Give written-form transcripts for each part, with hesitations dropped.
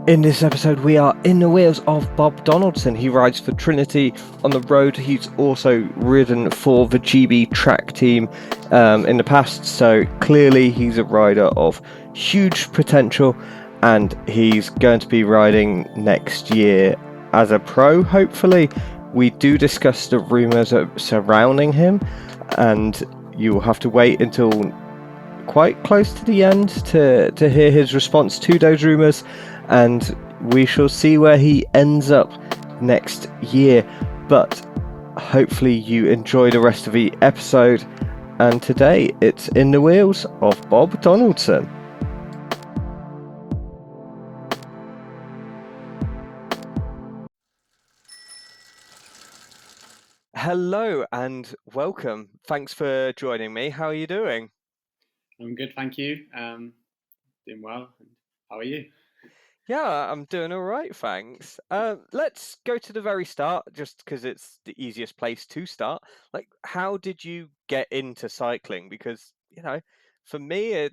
In this episode, we are in the wheels of Bob Donaldson. He rides for Trinity on the road. He's also ridden for the GB track team in the past, so clearly he's a rider of huge potential, and he's going to be riding next year as a pro, hopefully. We do discuss the rumours surrounding him, and you will have to wait until quite close to the end to hear his response to those rumours, and we shall see where he ends up next year. But hopefully you enjoy the rest of the episode, and today it's in the wheels of Bob Donaldson. Hello and welcome. Thanks for joining me. How are you doing? I'm good, thank you. Doing well. How are you? Yeah, I'm doing all right, thanks. Let's go to the very start, just because it's the easiest place to start. Like, how did you get into cycling? Because, for me,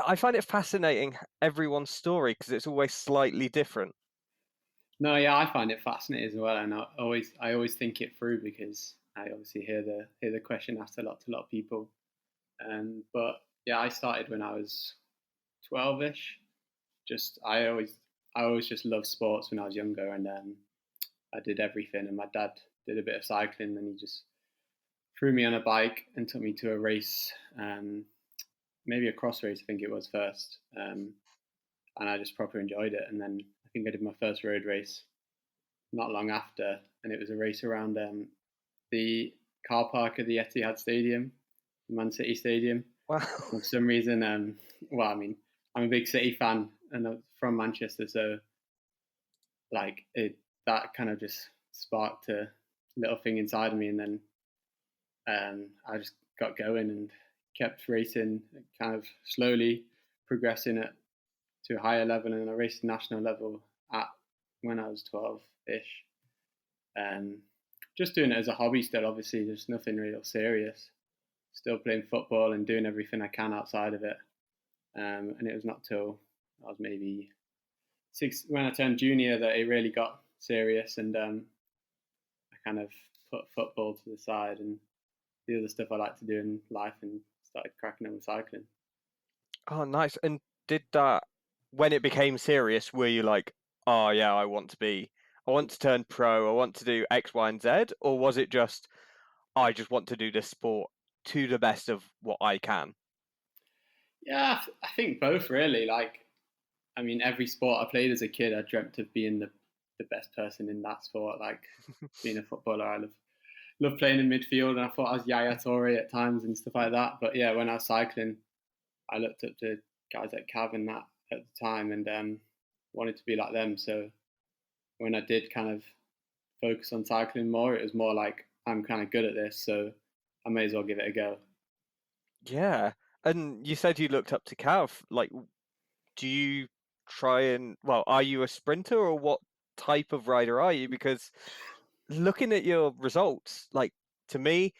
I find it fascinating everyone's story because it's always slightly different. No, yeah, I find it fascinating as well, and I always think it through because I obviously hear the question asked a lot to a lot of people. But yeah, I started when I was 12ish. Just I always just loved sports when I was younger, and I did everything. And my dad did a bit of cycling, and he just threw me on a bike and took me to a race, maybe a cross race, I think it was first. And I just proper enjoyed it. And then I think I did my first road race not long after, and it was a race around the car park of the Etihad Stadium, Man City Stadium. Wow. And for some reason, well, I mean, I'm a big City fan, and I'm from Manchester, so like that kind of just sparked a little thing inside of me, and then I just got going and kept racing, kind of slowly progressing it to a higher level, and I raced national level at when I was 12-ish. Just doing it as a hobby still, obviously, there's nothing real serious. Still playing football and doing everything I can outside of it. And it was not till I was maybe when I turned junior that it really got serious, and I kind of put football to the side and the other stuff I like to do in life and started cracking on with cycling. Oh, nice. And did that, when it became serious, were you like, oh, yeah, I want to turn pro, I want to do X, Y, and Z? Or was it just, I just want to do this sport to the best of what I can? Yeah, I think both really. Like, I mean, every sport I played as a kid, I dreamt of being the best person in that sport. Like being a footballer, I love playing in midfield, and I thought I was Yaya Toure at times and stuff like that. But yeah, when I was cycling, I looked up to guys like Cav and that at the time, and wanted to be like them. So when I did kind of focus on cycling more, it was more like I'm kind of good at this, so I may as well give it a go. Yeah. And you said you looked up to Cav. Like, do you well, are you a sprinter or what type of rider are you? Because looking at your results, like, to me,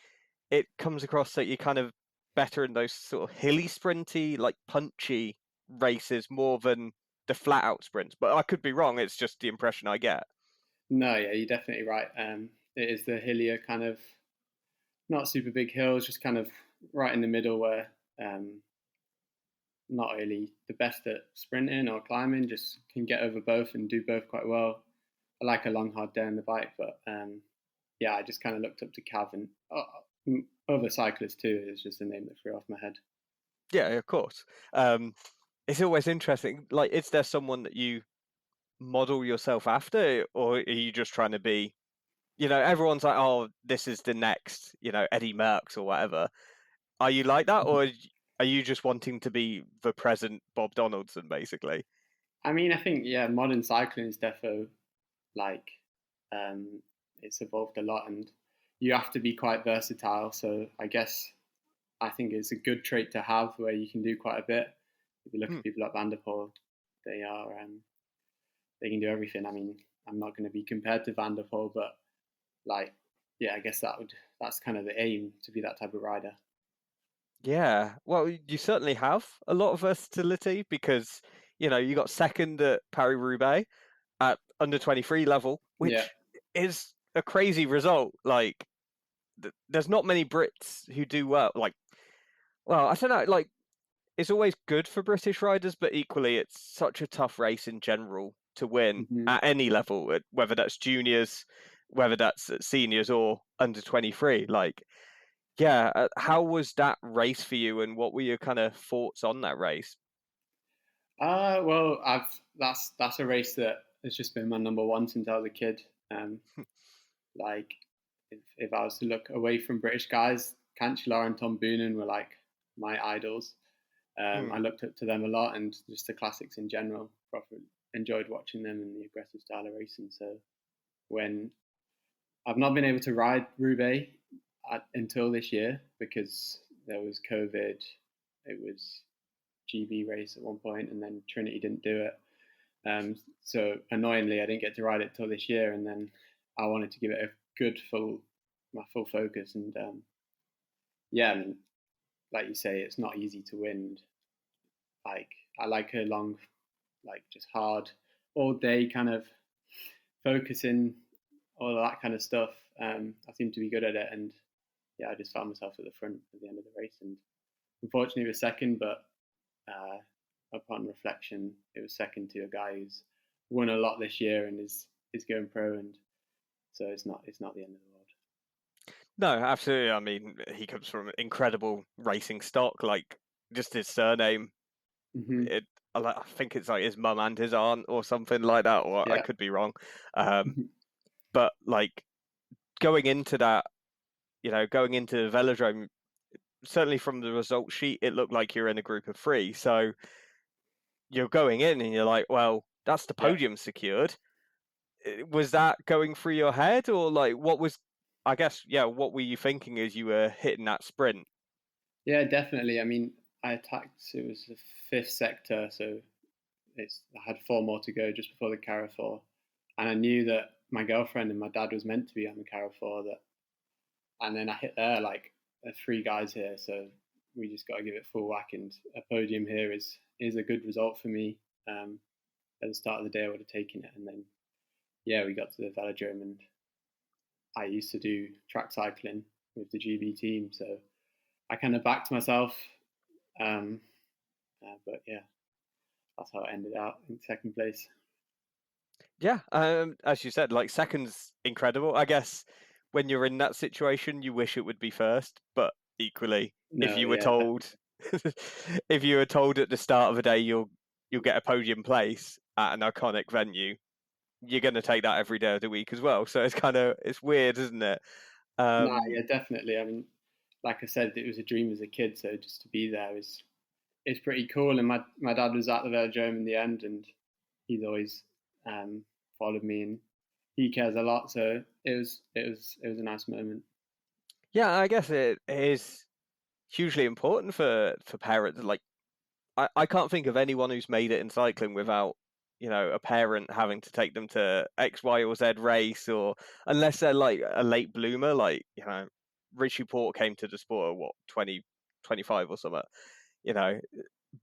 it comes across that you're kind of better in those sort of hilly sprinty, like punchy races more than the flat out sprints. But I could be wrong. It's just the impression I get. No, yeah, you're definitely right. It is the hillier kind of not super big hills, just kind of right in the middle where not really the best at sprinting or climbing, just can get over both and do both quite well. I like a long, hard day on the bike, but yeah, I just kind of looked up to Cav and other cyclists too. Is just a name that threw off my head. Yeah, of course. Um, it's always interesting. Like, is there someone that you model yourself after, or are you just trying to be, everyone's like, oh, this is the next, Eddie Merckx or whatever. Are you like that, or are you just wanting to be the present Bob Donaldson, basically? I mean, I think yeah, modern cycling is defo like um, it's evolved a lot, and you have to be quite versatile. So I guess I think it's a good trait to have where you can do quite a bit. If you look Hmm. at people like Vanderpool, they are they can do everything. I mean, I'm not going to be compared to Vanderpool, but like, yeah, I guess that's kind of the aim to be that type of rider. Yeah, well, you certainly have a lot of versatility because, You got second at Paris Roubaix at under 23 level, Yeah. which is a crazy result. Like, there's not many Brits who do well. Like, well, I don't know. Like, it's always good for British riders, but equally, it's such a tough race in general to win Hmm. at any level, whether that's juniors, whether that's seniors or under 23. Like, yeah, how was that race for you, and what were your kind of thoughts on that race? Well, I've that's a race that has just been my number one since I was a kid. Um, like, if I was to look away from British guys, Cancellara and Tom Boonen were like my idols. I Mm. looked up to them a lot, and just the classics in general. Probably enjoyed watching them and the aggressive style of racing. So when I've not been able to ride Roubaix until this year because there was COVID, it was GB race at one point, and then Trinity didn't do it. So annoyingly, I didn't get to ride it till this year, and then I wanted to give it a good my full focus. And yeah, I mean, like you say, it's not easy to win. Like I like a long, like just hard, all day kind of focusing, all of that kind of stuff. I seem to be good at it, and yeah, I just found myself at the front at the end of the race, and unfortunately, it was second, but uh, upon reflection, it was second to a guy who's won a lot this year and is going pro, and so it's not the end of the world. No, absolutely. I mean, he comes from incredible racing stock. Like, just his surname, Hmm. it. I think it's like his mum and his aunt or something like that. Or I Yeah. could be wrong. But like going into that, going into the velodrome, certainly from the result sheet, it looked like you're in a group of three. So you're going in and you're like, well, that's the Yeah. podium secured. Was that going through your head, or like what was? I guess, yeah. What were you thinking as you were hitting that sprint? Yeah, definitely. I mean, I attacked. It was the fifth sector, so I had four more to go just before the Carrefour, and I knew that my girlfriend and my dad was meant to be on the Carrefour. And then I hit there like three guys here, so we just got to give it full whack. And a podium here is a good result for me. At the start of the day, I would have taken it, and then yeah, we got to the velodrome, and I used to do track cycling with the GB team, so I kind of backed myself. Um, but yeah, that's how it ended out in second place. Yeah, as you said, like second's incredible. I guess when you're in that situation, you wish it would be first, but equally, if No, you were yeah, told, if you were told at the start of the day you'll get a podium place at an iconic venue, you're going to take that every day of the week as well. So it's weird, isn't it? no, Um, yeah, definitely. I mean, like I said, it was a dream as a kid, so just to be there is pretty cool. And my dad was at the velodrome in the end, and he's always um, followed me, and he cares a lot. So it was a nice moment. yeah, I guess it is hugely important for parents. Like, I can't think of anyone who's made it in cycling without, a parent having to take them to X, Y, or Z race, or unless they're like a late bloomer, like, Richie Port came to the sport at what, 20, 25 or something, you know.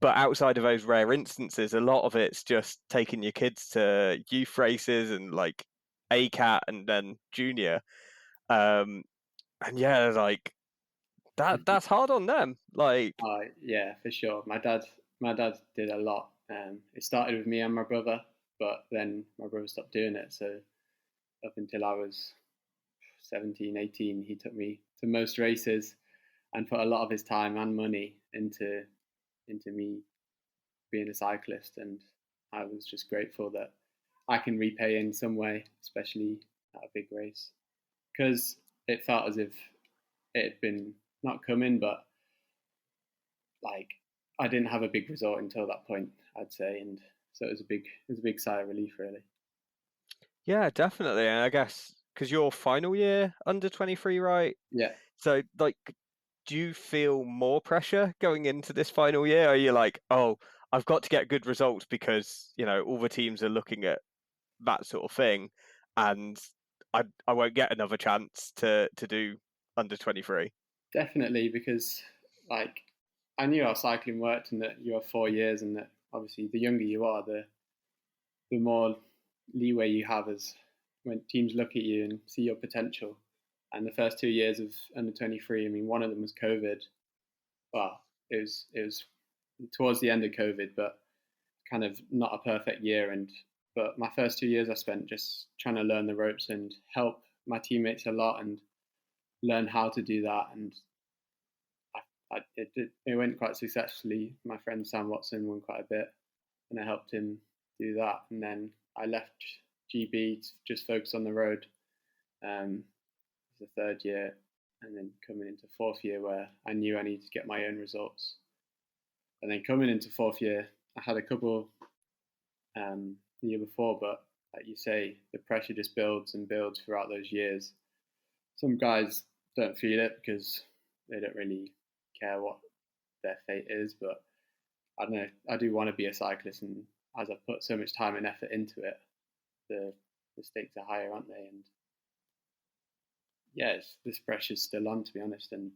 But outside of those rare instances, a lot of it's just taking your kids to youth races and like ACAT and then junior. Um, and yeah, like that's hard on them. Like, Yeah, for sure. My dad did a lot. It started with me and my brother, but then my brother stopped doing it. So up until I was 17, 18, he took me to most races and put a lot of his time and money into me being a cyclist. And I was just grateful that I can repay in some way, especially at a big race, because it felt as if it had been not coming, but like I didn't have a big result until that point, I'd say, and so it was a big sigh of relief, really. yeah, definitely. And I guess because you're final year under 23, right? Yeah, So, like, do you feel more pressure going into this final year? Are you like, oh, I've got to get good results because, all the teams are looking at that sort of thing, and I won't get another chance to do under 23? definitely, because like I knew how cycling worked and that you have 4 years and that obviously the younger you are, the more leeway you have as when teams look at you and see your potential. And the first 2 years of under 23, I mean, one of them was COVID. Well, it was towards the end of COVID, but kind of not a perfect year. But my first 2 years I spent just trying to learn the ropes and help my teammates a lot and learn how to do that. And it went quite successfully. My friend Sam Watson won quite a bit, and I helped him do that. And then I left GB to just focus on the road. The third year, and then coming into fourth year where I knew I needed to get my own results. And then coming into fourth year, I had a couple the year before, but like you say, the pressure just builds and builds throughout those years. Some guys don't feel it because they don't really care what their fate is, but I don't know. I do want to be a cyclist, and as I've put so much time and effort into it, the stakes are higher, aren't they? And yeah, this pressure's still on, to be honest, and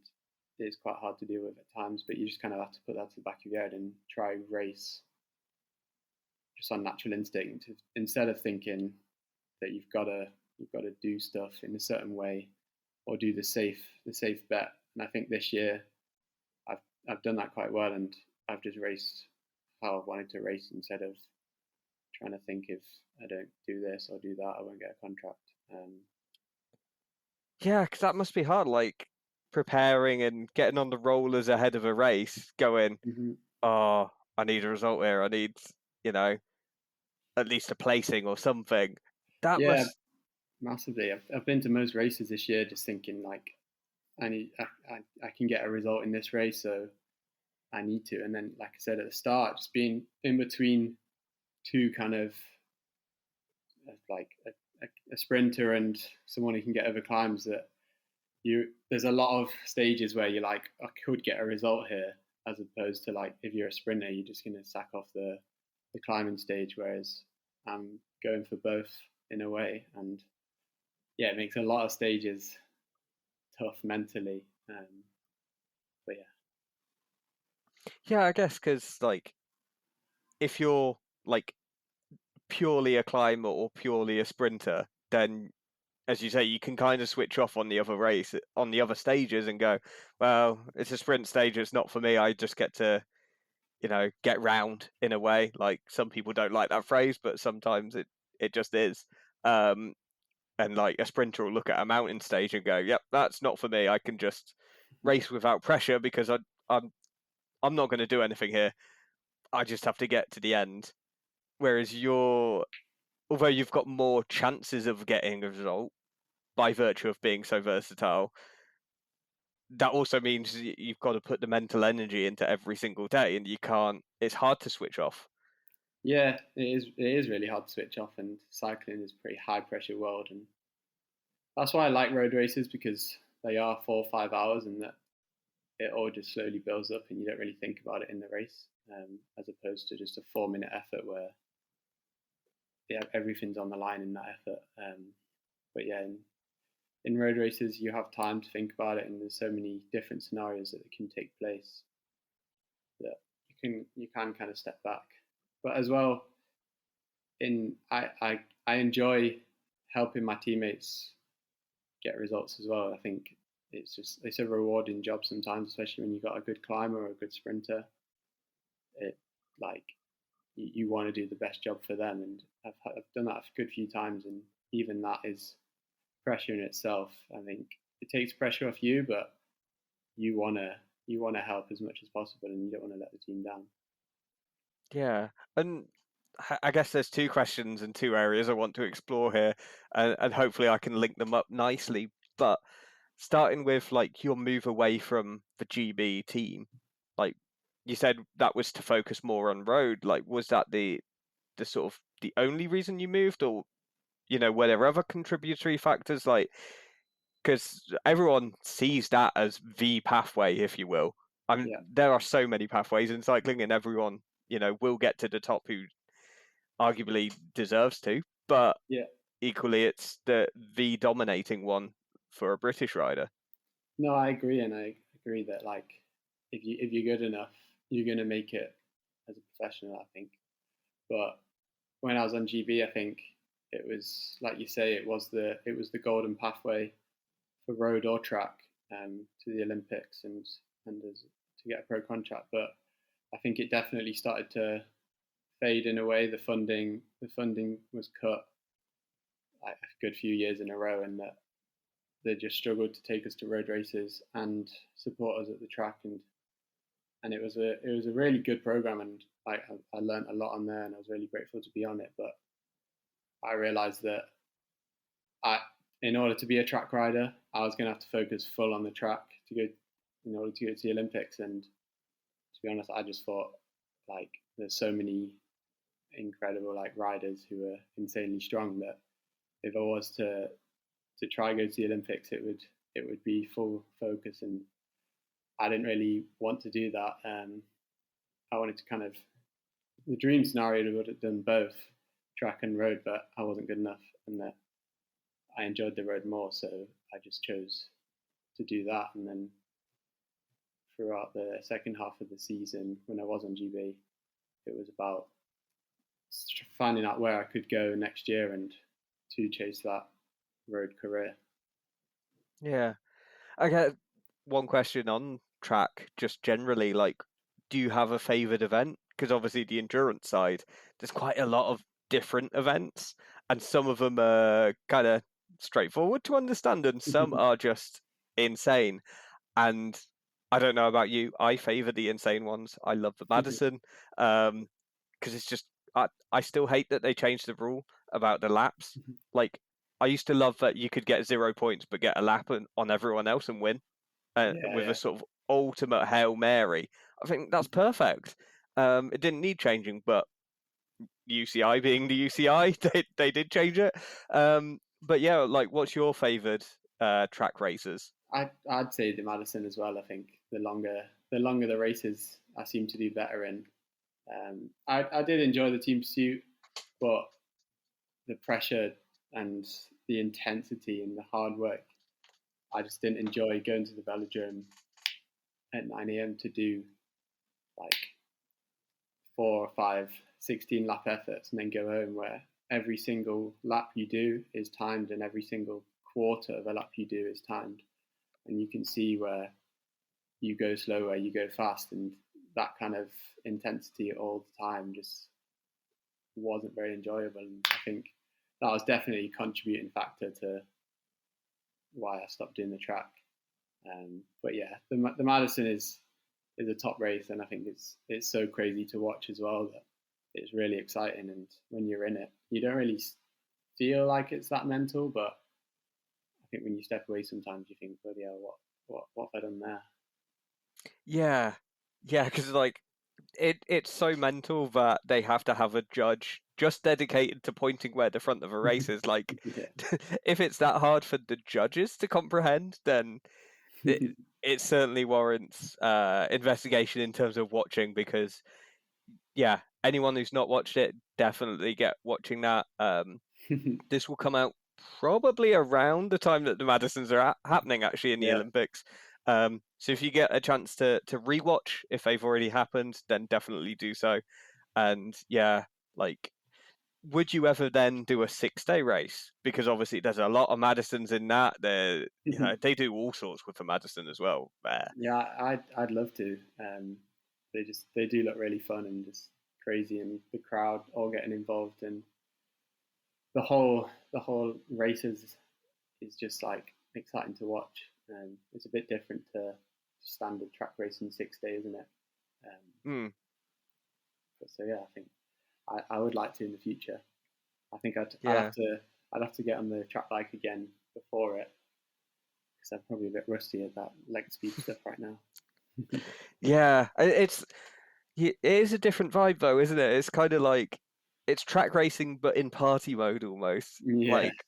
it's quite hard to deal with at times. But you just kind of have to put that to the back of your head and try race just on natural instinct, instead of thinking that you've got to do stuff in a certain way or do the safe bet. And I think this year I've done that quite well, and I've just raced how I wanted to race instead of trying to think if I don't do this or do that, I won't get a contract. Yeah, because that must be hard, like preparing and getting on the rollers ahead of a race, going, Mm-hmm. oh, I need a result here. I need, you know, at least a placing or something. That Yeah, must, massively. I've been to most races this year just thinking like I can get a result in this race, so I need to. And then, like I said at the start, just being in between two kind of like a sprinter and someone who can get over climbs, that there's a lot of stages where you're like, I could get a result here, as opposed to like if you're a sprinter, you're just going to sack off the climbing stage, whereas I'm going for both in a way. And yeah, it makes a lot of stages tough mentally. But yeah. yeah, I guess because like if you're like purely a climber or purely a sprinter, then as you say, you can kind of switch off on the other race, on the other stages, and go, well, it's a sprint stage. It's not for me. I just get to, you know, get round in a way. Like some people don't like that phrase, but sometimes it just is. And like a sprinter will look at a mountain stage and go, "Yep, that's not for me. I can just race without pressure because I'm not going to do anything here. I just have to get to the end." Whereas although you've got more chances of getting a result by virtue of being so versatile, that also means you've got to put the mental energy into every single day, and you can't. It's hard to switch off. Yeah, it is. It is really hard to switch off, and cycling is a pretty high pressure world, and that's why I like road races, because they are 4 or 5 hours, and that it all just slowly builds up, and you don't really think about it in the race, as opposed to just a 4 minute effort where yeah, everything's on the line in that effort. But yeah, in road races, you have time to think about it, and there's so many different scenarios that can take place that you can kind of step back. But as well, in I enjoy helping my teammates get results as well. I think it's a rewarding job sometimes, especially when you've got a good climber or a good sprinter. It like you want to do the best job for them, and I've done that a good few times, and even that is pressure in itself. I think it takes pressure off you, but you wanna help as much as possible, and you don't want to let the team down. Yeah, and I guess there's two questions and two areas I want to explore here, and hopefully I can link them up nicely. But starting with like your move away from the GB team, like you said that was to focus more on road. Like, was that the sort of the only reason you moved, or were there other contributory factors? Like, because everyone sees that as the pathway, if you will. Yeah, There are so many pathways in cycling, and everyone will get to the top who arguably deserves to, but yeah. equally it's the dominating one for a British rider. No, I agree, and I agree that like if you're good enough, you're gonna make it as a professional, I think. But when I was on GB, I think it was like you say, it was the golden pathway for road or track to the Olympics and to get a pro contract. But I think it definitely started to fade in a way. The funding was cut like a good few years in a row, and that they just struggled to take us to road races and support us at the track. And it was a really good program, and I learned a lot on there, and I was really grateful to be on it. But I realized that I, in order to be a track rider, I was going to have to focus full on the track to go in order to go to the Olympics. And to be honest, I just thought like there's so many incredible like riders who are insanely strong that if I was to try go to the Olympics, it would be full focus, and I didn't really want to do that. I wanted to kind of the dream scenario would have done both track and road, but I wasn't good enough, and that I enjoyed the road more, so I just chose to do that. And then throughout the second half of the season, when I was on GB, it was about finding out where I could go next year and to chase that road career. Yeah. I get one question on track, just generally, like, do you have a favoured event? Because obviously the endurance side, there's quite a lot of different events, and some of them are kind of straightforward to understand, and some are just insane. And I don't know about you, I favour the insane ones. I love the Madison, because it's just I still hate that they changed the rule about the laps. Like, I used to love that you could get 0 points but get a lap on everyone else and win with a Yeah, sort of ultimate Hail Mary. I think that's perfect. It didn't need changing, but UCI being the UCI, they did change it. But yeah, like, what's your favoured track races? I'd say the Madison as well. I think the longer the races, I seem to do better in. I did enjoy the team pursuit, but the pressure and the intensity and the hard work, I just didn't enjoy going to the velodrome at 9 a.m. to do like 4 or 5 16 lap efforts and then go home, where every single lap you do is timed and every single quarter of a lap you do is timed, and you can see where you go slow, where you go fast, and that kind of intensity all the time just wasn't very enjoyable. And I think that was definitely a contributing factor to why I stopped doing the track. But yeah, the Madison is a top race, and I think it's so crazy to watch as well that it's really exciting. And when you're in it, you don't really feel like it's that mental, but I think when you step away, sometimes you think, "Bloody hell, what have I done there?" Yeah, yeah, because like it's so mental that they have to have a judge just dedicated to pointing where the front of a race is. Like, Yeah. if it's that hard for the judges to comprehend, then it, it certainly warrants investigation in terms of watching. Because yeah, anyone who's not watched it, definitely get watching that. This will come out probably around the time that the Madisons are happening, actually, in the Yeah. Olympics. So if you get a chance to rewatch if they've already happened, then definitely do so. And yeah, like, would you ever then do a 6-day race? Because obviously there's a lot of Madisons in that. They do all sorts with the Madison as well. There. Yeah, I'd love to. They do look really fun and just crazy, and the crowd all getting involved, and the whole races is just like exciting to watch. It's a bit different to standard track racing 6 days, isn't it? Mm, So yeah, I think I would like to in the future. I think I'd yeah. have to get on the track bike again before it, because I'm probably a bit rusty at that leg speed stuff right now. Yeah. It is a different vibe though, isn't it? It's kind of like it's track racing but in party mode almost. Yeah, Like,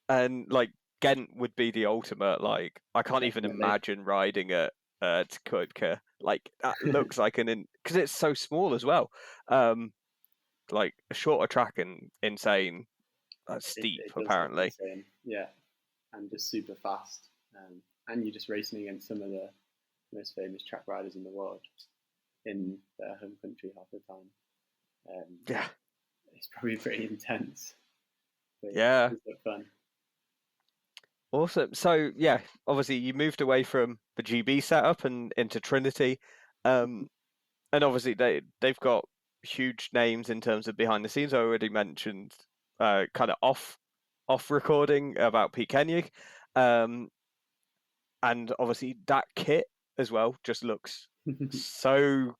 and like Ghent would be the ultimate. Like, I can't even definitely. imagine riding at Koepke. Like, that looks like because it's so small as well. Um, like a shorter track and insane, steep It does look apparently. insane. Yeah, and just super fast. And you're just racing against some of the most famous track riders in the world. in their home country half the time. Yeah. It's probably pretty intense. But yeah, Yeah. it's good fun. Awesome. So yeah, obviously you moved away from the GB setup and into Trinity, and obviously they've got huge names in terms of behind the scenes. I already mentioned kind of off recording about Pete Kenyon, um, and obviously that kit as well just looks so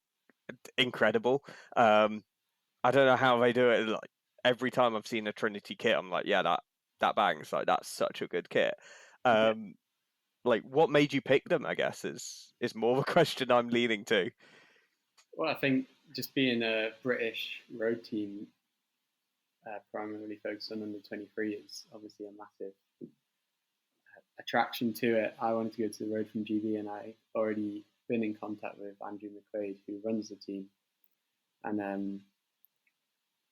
incredible. I don't know how they do it. Like every time I've seen a Trinity kit, I'm like, yeah, that bangs. Like that's such a good kit. Yeah. Like what made you pick them? I guess is more of a question I'm leaning to. Well, I think just being a British road team, primarily focused on under 23, is obviously a massive attraction to it. I wanted to go to the road from GB, and I already been in contact with Andrew McQuaid, who runs the team, and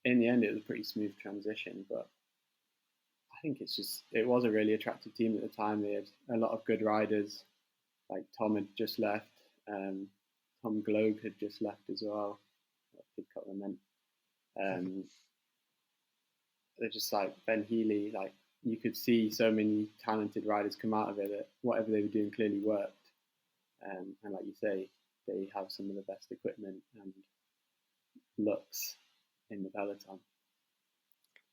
in the end, it was a pretty smooth transition. But I think it was a really attractive team at the time. They had a lot of good riders. Like Tom had just left. Tom Globe had just left as well. Pidcock lament. Um, they're just like Ben Healy. Like you could see so many talented riders come out of it that whatever they were doing clearly worked. And like you say, they have some of the best equipment and looks in the peloton.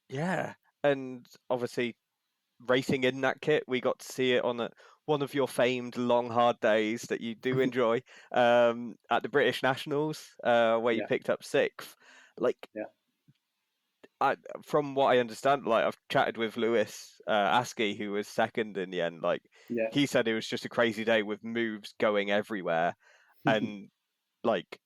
Yeah, and obviously racing in that kit, we got to see it on one of your famed long hard days that you do enjoy at the British Nationals, where you Yeah, picked up sixth. Like yeah, from what I understand, like I've chatted with Lewis Askey, who was second in the end. Like yeah. he said, it was just a crazy day with moves going everywhere, and like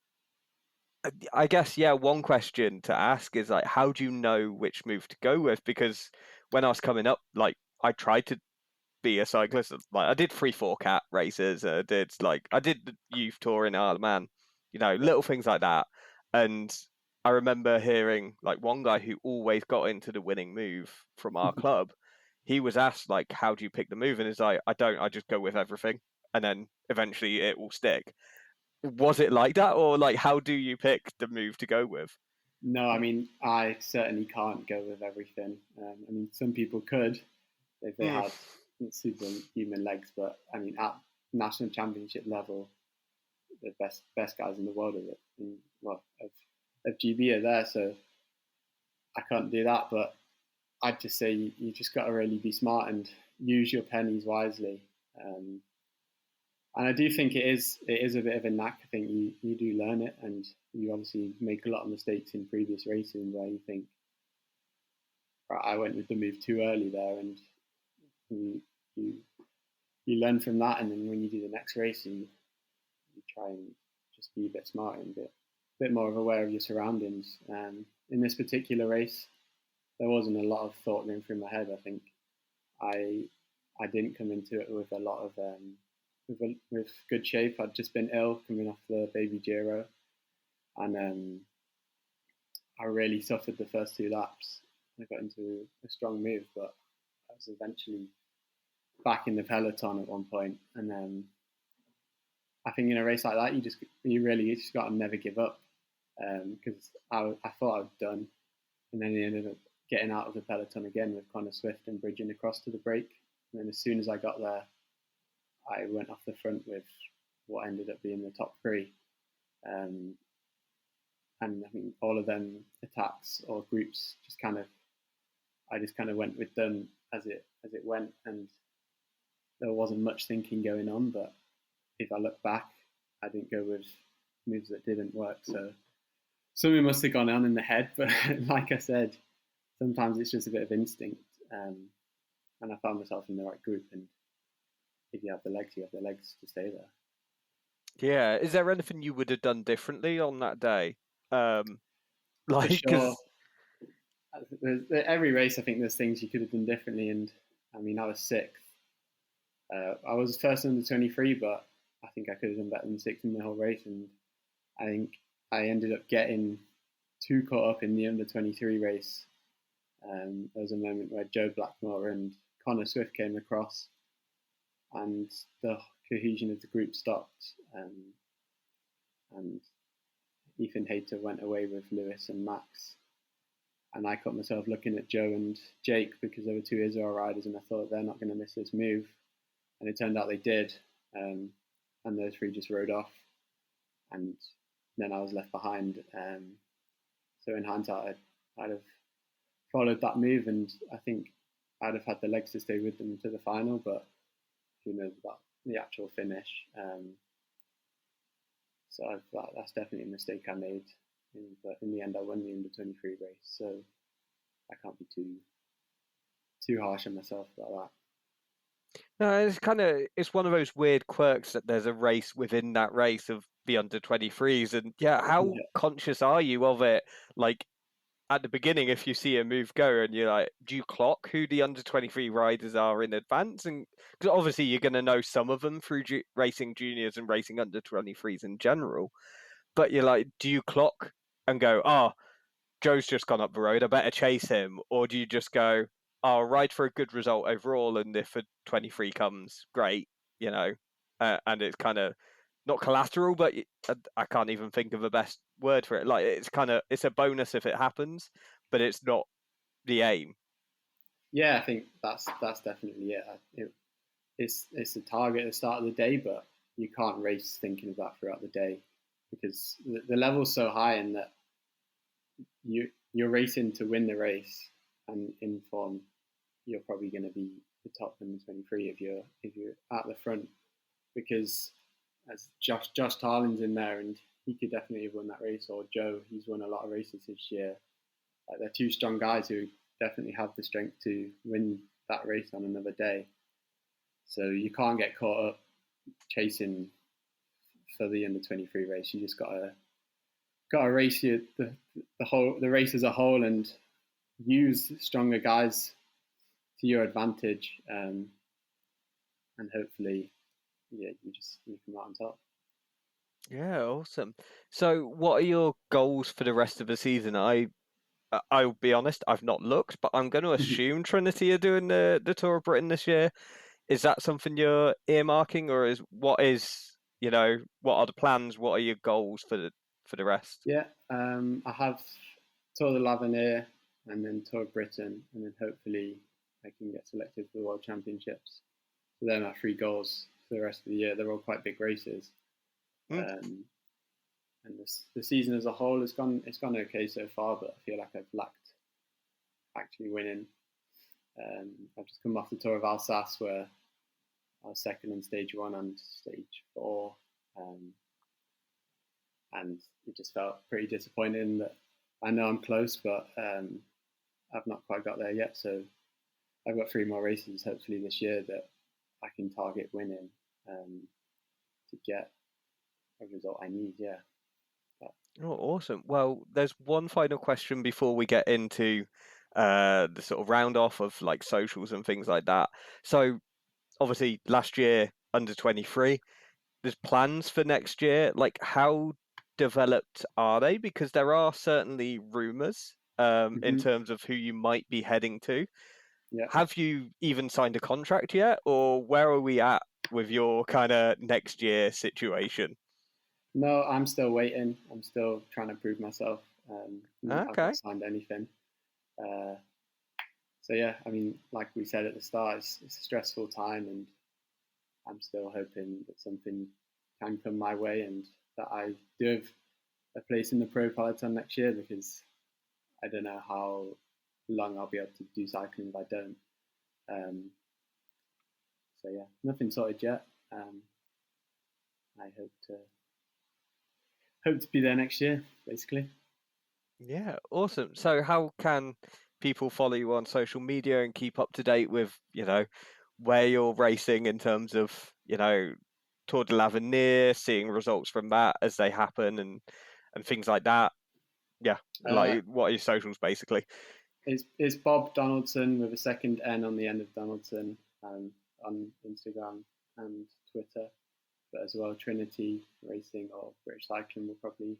I guess yeah. One question to ask is like, how do you know which move to go with? Because when I was coming up, like I tried to be a cyclist. Like I did 3-4 cat races. I did the youth tour in Isle of Man. You know, little things like that. And I remember hearing like one guy who always got into the winning move from our club. He was asked like, "How do you pick the move?" And he's like, "I don't. I just go with everything, and then eventually it will stick." Was it like that, or like how do you pick the move to go with? No, I mean, I certainly can't go with everything. I mean, some people could if they Mm. had superhuman legs, but I mean, at national championship level, the best guys in the world of GB are there, so I can't do that. But I'd just say you just got to really be smart and use your pennies wisely. And I do think it is a bit of a knack. I think you do learn it, and you obviously make a lot of mistakes in previous racing where you think, right, I went with the move too early there, and you you, you learn from that, and then when you do the next race, you try and just be a bit smarter and a bit more aware of your surroundings. In this particular race, there wasn't a lot of thought going through my head. I think I I didn't come into it with a lot of with good shape. I'd just been ill coming off the baby Giro, and I really suffered the first 2 laps. I got into a strong move, but I was eventually back in the peloton at one point, and I think in a race like that, you really just got to never give up, because I thought I was done, and then he ended up getting out of the peloton again with Connor Swift and bridging across to the break. And then as soon as I got there, I went off the front with what ended up being the top three. Um, and I think all of them attacks or groups I just kind of went with them as it went, and there wasn't much thinking going on. But if I look back, I didn't go with moves that didn't work. So something must have gone on in the head. But like I said, sometimes it's just a bit of instinct. And I found myself in the right group. And if you have the legs, you have the legs to stay there. Yeah, is there anything you would have done differently on that day? Um, For like, sure. because Every race, I think there's things you could have done differently. And I mean, I was sixth. I was first under 23, but I think I could have done better than sixth in the whole race. And I think I ended up getting too caught up in the under 23 race. There was a moment where Joe Blackmore and Connor Swift came across, and the cohesion of the group stopped. And Ethan Hayter went away with Lewis and Max, and I caught myself looking at Joe and Jake because they were two Israel riders, and I thought they're not going to miss this move, and it turned out they did, and those three just rode off, and then I was left behind. So in hindsight, I'd have followed that move, and I think I'd have had the legs to stay with them to the final, but who knows about the actual finish. So that's definitely a mistake I made. But in the end, I won the under-23 race, so I can't be too harsh on myself about that. No, it's one of those weird quirks that there's a race within that race of the under-23s, and how Yeah. conscious are you of it? Like at the beginning, if you see a move go and you're like, do you clock who the under-23 riders are in advance? And because obviously you're going to know some of them through racing juniors and racing under-23s in general, but you're like, do you clock and go, Joe's just gone up the road, I better chase him? Or do you just go, I'll ride for a good result overall, and if a 23 comes, great, and it's kind of not collateral, but I can't even think of a best word for it. Like it's a bonus if it happens, but it's not the aim. Yeah, I think that's definitely it. It's a target at the start of the day, but you can't race thinking of that throughout the day because the level's so high in that you're racing to win the race, and in form you're probably going to be the top number 23 if you're at the front, because as Josh Tarlin's in there and he could definitely have won that race, or Joe, he's won a lot of races this year. They're two strong guys who definitely have the strength to win that race on another day. So you can't get caught up chasing for the under 23 race. You just gotta race the race as a whole and use stronger guys to your advantage, and hopefully, you come out on top. Yeah, awesome. So, what are your goals for the rest of the season? I'll be honest, I've not looked, but I'm going to assume Trinity are doing the Tour of Britain this year. Is that something you're earmarking, or what are the plans? What are your goals for the rest? Yeah, I have Tour de l'Avenir and then Tour of Britain, and then hopefully I can get selected for the World Championships. So they're my three goals for the rest of the year. They're all quite big races, and the season as a whole has gone okay so far, but I feel like I've lacked actually winning. I've just come off the Tour of Alsace where I was second in stage 1 and stage 4, and it just felt pretty disappointing that I know I'm close, but I've not quite got there yet. So I've got 3 more races hopefully this year that I can target winning to get a result I need. Yeah. Oh, awesome. Well, there's one final question before we get into the sort of round off of like socials and things like that. So, obviously, last year, under 23, there's plans for next year. Like, how developed are they? Because there are certainly rumours in Mm-hmm. terms of who you might be heading to. Yeah. Have you even signed a contract yet? Or where are we at with your kind of next year situation? No, I'm still waiting. I'm still trying to prove myself. I've not Okay. signed anything. Uh, so yeah, I mean, like we said at the start, it's a stressful time, and I'm still hoping that something can come my way and that I do have a place in the pro peloton next year, because I don't know how long I'll be able to do cycling if I don't. Um, so yeah, nothing sorted yet. I hope to be there next year, basically. Yeah, awesome. So how can people follow you on social media and keep up to date with, where you're racing in terms of, Tour de l'Avenir, seeing results from that as they happen and things like that? Yeah, Uh, like what are your socials basically? it's Bob Donaldson with a second N on the end of Donaldson, on Instagram and Twitter, but as well Trinity Racing or British Cycling will probably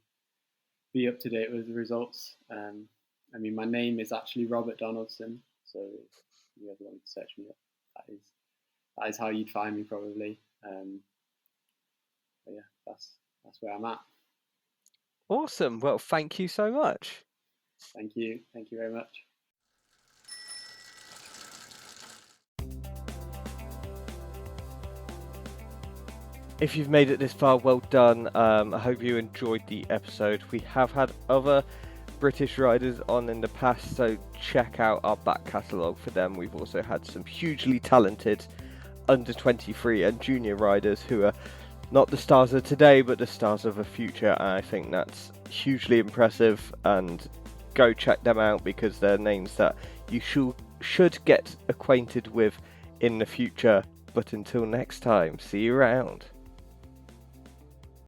be up to date with the results. I mean, my name is actually Robert Donaldson, so if you ever want to search me up, that is how you'd find me probably. But yeah, that's where I'm at. Awesome. Well, thank you so much. Thank you very much. If you've made it this far, well done. I hope you enjoyed the episode. We have had other British riders on in the past, so check out our back catalogue for them. We've also had some hugely talented under 23 and junior riders who are not the stars of today, but the stars of the future, and I think that's hugely impressive. And go check them out because they're names that you should get acquainted with in the future. But until next time, see you around.